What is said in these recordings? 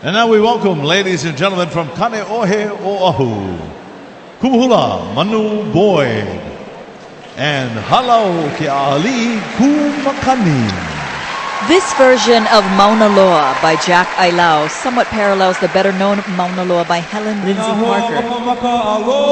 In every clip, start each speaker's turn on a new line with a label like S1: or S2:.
S1: And now we welcome, ladies and gentlemen, from Kaneohe, Oahu, Kumuhula Manu Boyd, and Halau Ke Ali Kumakani.
S2: This version of Mauna Loa by Jack Ailau somewhat parallels the better-known Mauna Loa by Helen Lindsay Parker.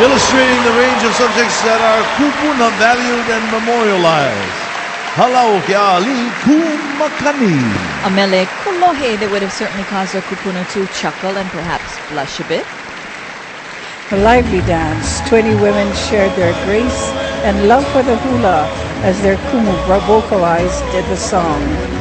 S1: illustrating the range of subjects that are kupuna valued and memorialized. Halau ke ali kumakani.
S2: Amele kulohe that would have certainly caused our kupuna to chuckle and perhaps blush a bit.
S3: A lively dance. 20 women shared their grace and love for the hula as their kumu vocalized the song.